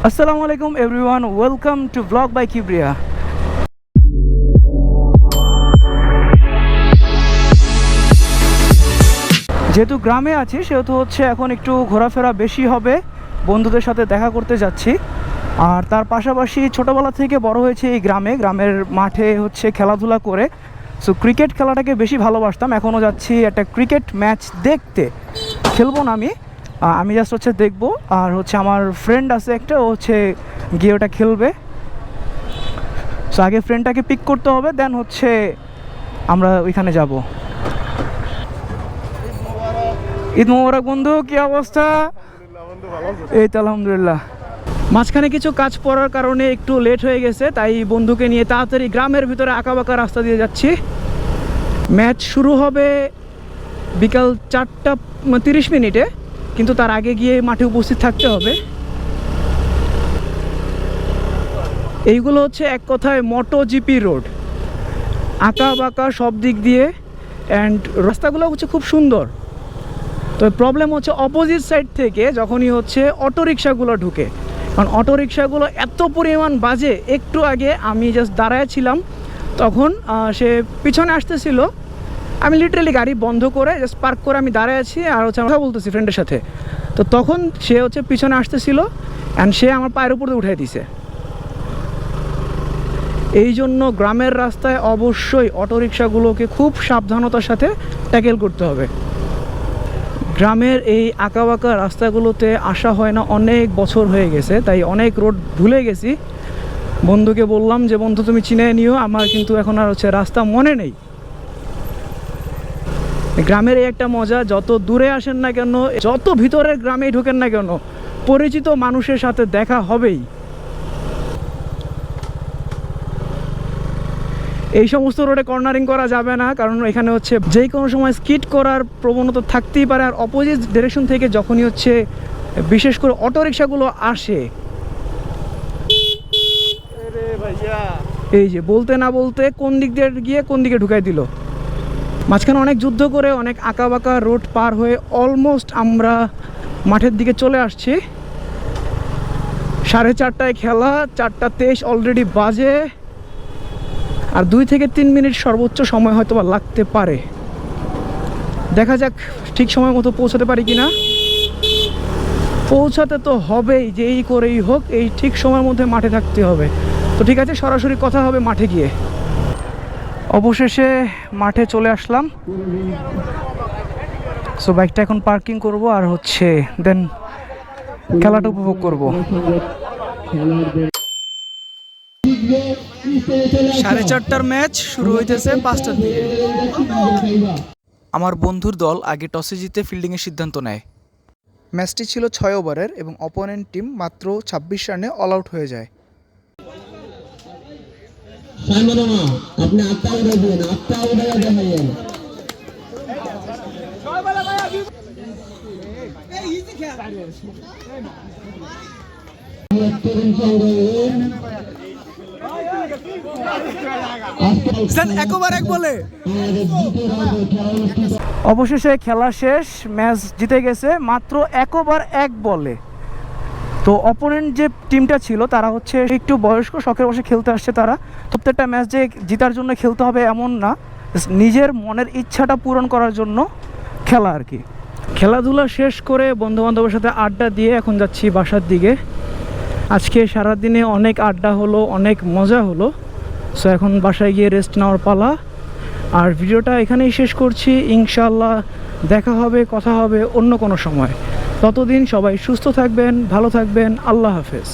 আসসালামু আলাইকুম everyone, welcome to blog by Kibria. যেহেতু গ্রামে আছি সেহেতু এখন একটু ঘোরাফেরা বেশি হবে, বন্ধুদের সাথে দেখা করতে যাচ্ছি। আর তার পাশাপাশি ছোটোবেলা থেকে বড় হয়েছে এই গ্রামের মাঠে খেলাধুলা করে। সো ক্রিকেট খেলাটাকে বেশি ভালোবাসতাম, এখনও যাচ্ছি একটা ক্রিকেট ম্যাচ দেখতে। খেলবো না আমি জাস্ট দেখবো। আর আমার ফ্রেন্ড আছে একটা, ও গিয়ে ওটা খেলবে। সো আগে ফ্রেন্ডটাকে পিক করতে হবে, দেন আমরা ওইখানে যাব। ঈদ মোবারক বন্ধু, কি অবস্থা? এই তো আলহামদুলিল্লাহ। মাঝখানে কিছু কাজ পড়ার কারণে একটু লেট হয়ে গেছে, তাই বন্ধুকে নিয়ে তাড়াতাড়ি গ্রামের ভিতরে আঁকাবাঁকা রাস্তা দিয়ে যাচ্ছি। ম্যাচ শুরু হবে বিকাল 4:30, কিন্তু তার আগে গিয়ে মাঠে উপস্থিত থাকতে হবে। এইগুলো এক কথায় MotoGP রোড, আঁকা বাঁকা সব দিক দিয়ে, অ্যান্ড রাস্তাগুলো খুব সুন্দর। তো প্রবলেম অপোজিট সাইড থেকে যখনই অটোরিকশাগুলো ঢুকে, কারণ অটোরিকশাগুলো এত পরিমাণ বাজে। একটু আগে আমি জাস্ট দাঁড়ায় ছিলাম, তখন সে পিছনে আসতেছিল। আমি লিটারালি গাড়ি বন্ধ করে জাস্ট পার্ক করে আমি দাঁড়ায় আছি আর কথা বলতেছি ফ্রেন্ডের সাথে। তো তখন সে পিছনে আসতেছিল অ্যান্ড সে আমার পায়ের উপরে উঠাই দিছে। এই জন্য গ্রামের রাস্তায় অবশ্যই অটোরিকশাগুলোকে খুব সাবধানতার সাথে ট্যাকেল করতে হবে। গ্রামের এই আঁকাবাঁকা রাস্তাগুলোতে আসা হয় না, অনেক বছর হয়ে গেছে, তাই অনেক রোড ভুলে গেছি। বন্ধুকে বললাম যে বন্ধু তুমি চিনে নিও, আমার কিন্তু এখন আর রাস্তা মনে নেই। গ্রামের এই একটা মজা, যত দূরে আসেন না কেন, যত ভিতরের গ্রামেই ঢোকেন না কেন, পরিচিত মানুষের সাথে দেখা হবেই। এই সমস্ত রোডে কর্নারিং করা যাবে না, কারণ এখানে যে কোনো সময় স্কিড করার প্রবণতা থাকতেই পারে। আর অপোজিট ডিরেকশন থেকে যখনই বিশেষ করে অটোরিকশাগুলো আসে, এই যে বলতে না বলতে কোন দিক দিয়ে গিয়ে কোন দিকে ঢুকাই দিল। মাঝখানে অনেক যুদ্ধ করে অনেক আঁকাবাঁকা রোড পার হয়ে অলমোস্ট আমরা মাঠের দিকে চলে আসছি। 4:30টায় খেলা, 4:23 অলরেডি বাজে। আর 2 থেকে 3 মিনিট সর্বোচ্চ সময় হয়তো বা লাগতে পারে। দেখা যাক ঠিক সময় মতো পৌঁছাতে পারি কিনা। পৌঁছাতে তো হবেই, যেই করেই হোক, এই ঠিক সময়ের মধ্যে মাঠে থাকতে হবে। তো ঠিক আছে, সরাসরি কথা হবে মাঠে গিয়ে। অবশেষে মাঠে চলে আসলাম। সো বাইকটা এখন পার্কিং করব আর দেন খেলাটা উপভোগ করব। 4:30টার ম্যাচ শুরু হইতেছে 5টার দিকে। আমার বন্ধুর দল আগে টসে জিতে ফিল্ডিংয়ের সিদ্ধান্ত নেয়। ম্যাচটি ছিল 6 ওভারের এবং অপোনেন্ট টিম মাত্র 26 রানে অল আউট হয়ে যায়। আপনি আটটা উড়ে দিন, আটটা উড়ে দেখাইয়েন। অবশেষে খেলা শেষ, ম্যাচ জিতে গেছে মাত্র 1 ওভার 1 বলে। তো অপোনেন্ট যে টিমটা ছিল তারা একটু বয়স্ক, শখের বসে খেলতে আসছে। তারা প্রত্যেকটা ম্যাচ যে জেতার জন্য খেলতে হবে এমন না, নিজের মনের ইচ্ছাটা পূরণ করার জন্য খেলা আর কি। খেলাধুলা শেষ করে বন্ধুবান্ধবের সাথে আড্ডা দিয়ে এখন যাচ্ছি বাসার দিকে। আজকে সারাদিনে অনেক আড্ডা হলো, অনেক মজা হলো। সো এখন বাসায় গিয়ে রেস্ট নেওয়ার পালা। আর ভিডিওটা এখানেই শেষ করছি। ইনশাআল্লাহ দেখা হবে, কথা হবে অন্য কোনো সময়। ততদিন সবাই সুস্থ থাকবেন, ভালো থাকবেন। আল্লাহ হাফেজ।